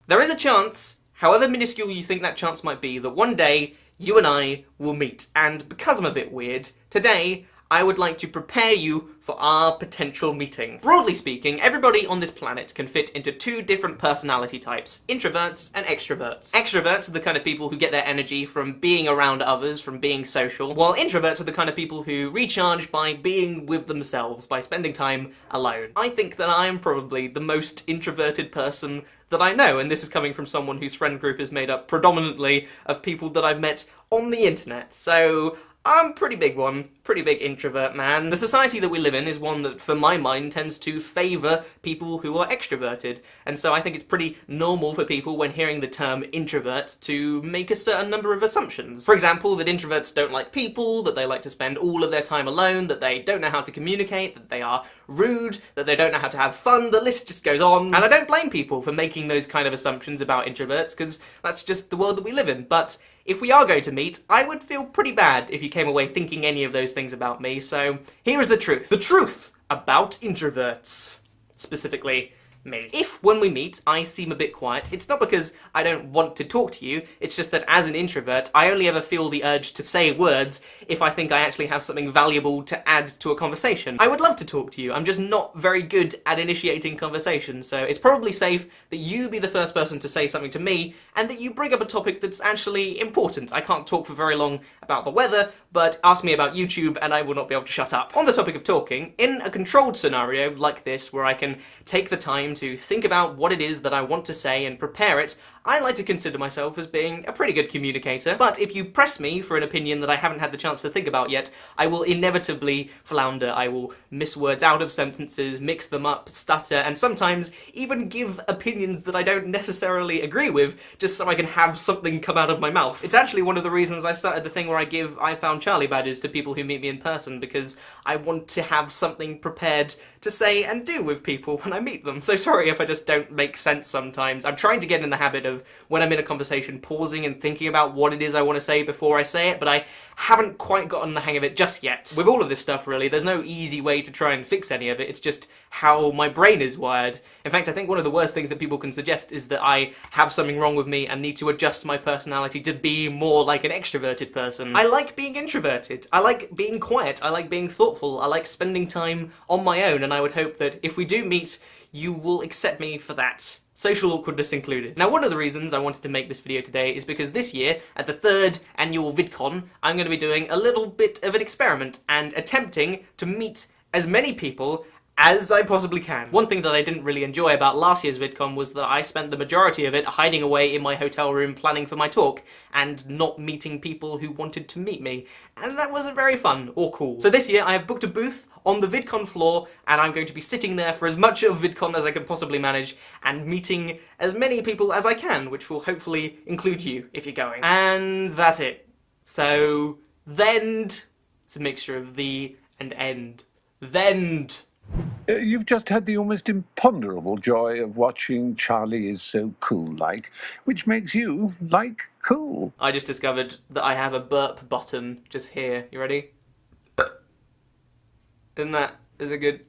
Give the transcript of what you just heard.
There is a chance, however minuscule you think that chance might be, that one day you and I will meet, and because I'm a bit weird, today I would like to prepare you for our potential meeting. Broadly speaking, everybody on this planet can fit into two different personality types, introverts and extroverts. Extroverts are the kind of people who get their energy from being around others, from being social, while introverts are the kind of people who recharge by being with themselves, by spending time alone. I think that I am probably the most introverted person that I know, and this is coming from someone whose friend group is made up predominantly of people that I've met on the internet, so I'm a pretty big one, pretty big introvert man. The society that we live in is one that, for my mind, tends to favour people who are extroverted, and so I think it's pretty normal for people, when hearing the term introvert, to make a certain number of assumptions. For example, that introverts don't like people, that they like to spend all of their time alone, that they don't know how to communicate, that they are rude, that they don't know how to have fun, the list just goes on. And I don't blame people for making those kind of assumptions about introverts, because that's just the world that we live in, but if we are going to meet, I would feel pretty bad if you came away thinking any of those things about me, so here is the truth. The truth about introverts. Specifically, me. If, when we meet, I seem a bit quiet, it's not because I don't want to talk to you, it's just that as an introvert, I only ever feel the urge to say words if I think I actually have something valuable to add to a conversation. I would love to talk to you, I'm just not very good at initiating conversation, so it's probably safe that you be the first person to say something to me, and that you bring up a topic that's actually important. I can't talk for very long about the weather, but ask me about YouTube and I will not be able to shut up. On the topic of talking, in a controlled scenario like this, where I can take the time to think about what it is that I want to say and prepare it, I like to consider myself as being a pretty good communicator, but if you press me for an opinion that I haven't had the chance to think about yet, I will inevitably flounder. I will miss words out of sentences, mix them up, stutter, and sometimes even give opinions that I don't necessarily agree with, just so I can have something come out of my mouth. It's actually one of the reasons I started the thing where I give I Found Charlie badges to people who meet me in person, because I want to have something prepared to say and do with people when I meet them. So sorry if I just don't make sense sometimes. I'm trying to get in the habit of, when I'm in a conversation, pausing and thinking about what it is I want to say before I say it, but I haven't quite gotten the hang of it just yet. With all of this stuff, really, there's no easy way to try and fix any of it, it's just how my brain is wired. In fact, I think one of the worst things that people can suggest is that I have something wrong with me and need to adjust my personality to be more like an extroverted person. I like being introverted, I like being quiet, I like being thoughtful, I like spending time on my own, and I would hope that if we do meet, you will accept me for that. Social awkwardness included. Now, one of the reasons I wanted to make this video today is because this year, at the 3rd annual VidCon, I'm going to be doing a little bit of an experiment and attempting to meet as many people as I possibly can. One thing that I didn't really enjoy about last year's VidCon was that I spent the majority of it hiding away in my hotel room planning for my talk, and not meeting people who wanted to meet me. And that wasn't very fun or cool. So this year I have booked a booth on the VidCon floor, and I'm going to be sitting there for as much of VidCon as I can possibly manage, and meeting as many people as I can, which will hopefully include you if you're going. And that's it. So, thend. It's a mixture of the and end. Thend. You've just had the almost imponderable joy of watching Charlie Is So Cool-like, which makes you like cool. I just discovered that I have a burp button just here. You ready? Isn't that, is it good?